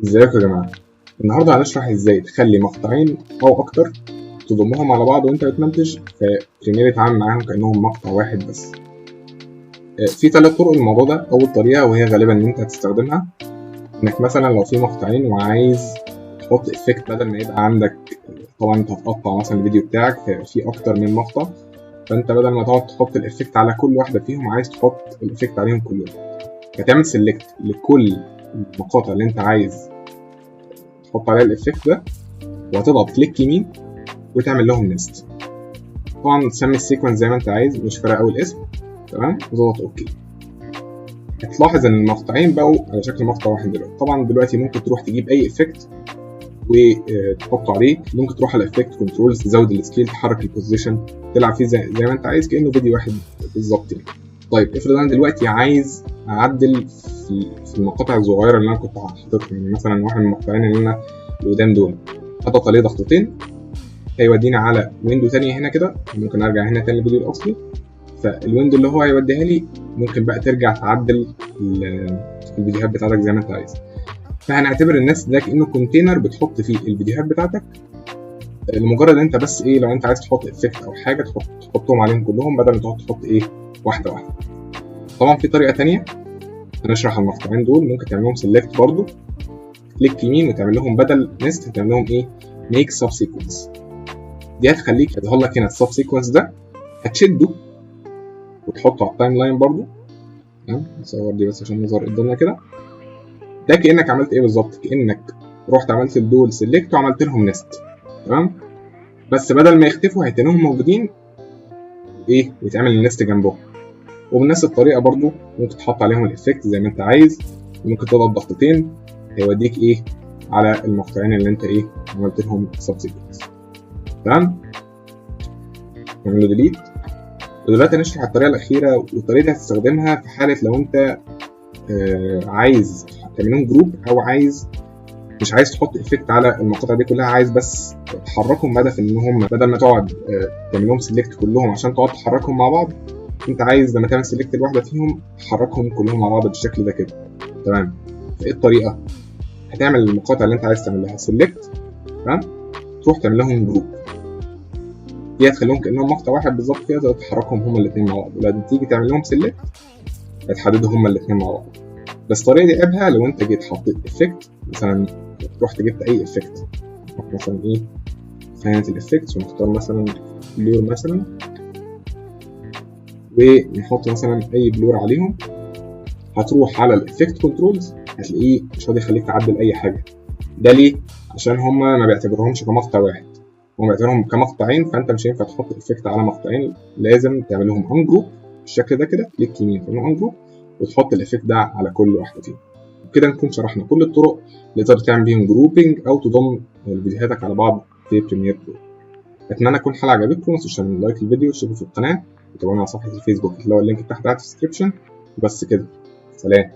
ازيكم يا جماعة؟ النهاردة هنشرح ازاي تخلي مقطعين أو أكتر تضمهم على بعض وانت بتمنتج فبريمير يتعامل معاهم كأنهم مقطع واحد بس. في 3 طرق للموضوع ده. أول طريقة وهي غالبا إن انت هتستخدمها إنك مثلا لو في مقطعين وعايز تحط إفكت بدل ما يبقى عندك، طبعا انت هتقطع مثلا الفيديو بتاعك فيبقى فيه أكتر من مقطع، فانت بدل ما تقعد تحط الإفكت على كل واحدة فيهم عايز تحط الإفكت عليهم كلهم، فتعمل سيلكت لكل المقاطع اللي انت عايز تحط عليها الإفكت ده وهتضغط كليك يمين وتعمل لهم نيست. طبعا تسمي السيكونس زي ما انت عايز، مش فارقه قوي الاسم، تمام، وتضغط اوكي. هتلاحظ ان المقطعين بقوا على شكل مقطع واحد دلوقتي. طبعا دلوقتي ممكن تروح تجيب اي افكت وتحطه عليه، ممكن تروح على افكت كنترولز تزود السكيل، تحرك البوزيشن، تلعب فيه زي ما انت عايز كانه فيديو واحد بالظبط يعني. طيب افرض انا دلوقتي عايز اعدل في المقاطع الصغيره اللي انا كنت حاططها، يعني مثلا واحد من المقطعين اللي انا اللي قدام دول اضغط عليه ضغطتين هيوديني على ويندو تانية هنا كده، ممكن ارجع هنا تاني للفيديو الاصلي، فالويندو اللي هو هيوديها لي ممكن بقى ترجع تعدل الفيديوهات بتاعتك زي ما انت عايز. فهنعتبر الناس ده كانه كونتينر بتحط فيه الفيديوهات بتاعتك، لمجرد انت بس ايه، لو انت عايز تحط افكت او حاجه تحطهم عليهم كلهم بدل ما تقعد تحط ايه واحده واحده. طبعا في طريقه تانية هنشرح المقطعين دول، ممكن تعمل لهم سيلكت برضو، كليك يمين وتعمل لهم بدل نست هتعمل لهم ايه ميك سب سيكونس. دي هتخليك يظهر لك هنا السب سيكونس ده، هتشده وتحطه على التايم لاين برضو. تمام، نصور دي بس عشان نظهر قدامنا كده. ده كانك عملت ايه بالظبط، كانك رحت عملت دول سيلكت وعملت لهم نست، تمام، بس بدل ما يختفوا هيتنهم موجودين ايه ويتعمل النست جنبهم. وبنفس الطريقه برضو ممكن تحط عليهم الافكت زي ما انت عايز، ممكن تضغط ضغطتين هيوديك ايه على المقطعين اللي انت ايه عملت لهم سب سيكونس. تمام، نعمل له ديليت. ودلوقتي هنشرح الطريقه الاخيره، والطريقه دي هتستخدمها في حاله لو انت عايز تعملهم جروب، او مش عايز تحط افكت على المقاطع دي كلها، عايز بس تحركهم بهدف ان هم بدل ما تقعد تعمل لهم سيلكت كلهم عشان تقعد تحركهم مع بعض، انت عايز لما تعمل سيلكت لواحده فيهم تحركهم كلهم مع بعض بالشكل ده كده. تمام، فايه الطريقه؟ هتعمل المقاطع اللي انت عايز تعمل لها سيلكت، تمام، تروح تعمل لهم جروب، دي هتخليهم كانهم مقطع واحد بالظبط كده، تقدر تحركهم هما الاثنين مع بعض، ولما تيجي تعمل لهم سيلكت هتحددهم هما الاثنين مع بعض. بس الطريقه دي عيبها لو انت جيت حطيت افكت، مثلا رحت جبت اي افكت، مثلا ايه خانه الافكتس ونختار مثلا بلور مثلا، ونحط مثلا اي بلور عليهم، هتروح على الافكت كنترولز هتلاقيه مش راضي يخليك تعدل اي حاجه. ده ليه؟ عشان هما ما بيعتبرهمش كمقطع واحد، هما بيعتبرهم كمقطعين، فانت مش هينفع تحط افكت على مقطعين، لازم تعملهم ان جروب بالشكل ده كده، كليك يمين تعملهم ان جروب وتحط الافكت ده على كل واحده فيهم. كده نكون شرحنا كل الطرق اللي تقدر تعمل بيهم جروبنج او تضم فيديوهاتك على بعض في بريمير برو. اتمنى تكون الحلقه عجبتكم، متنسوش تعملوا لايك للفيديو وتشتركوا في القناه وتابعونا على صفحه الفيسبوك اللي هو اللينك تحت في الديسكربشن. وبس كده، سلام.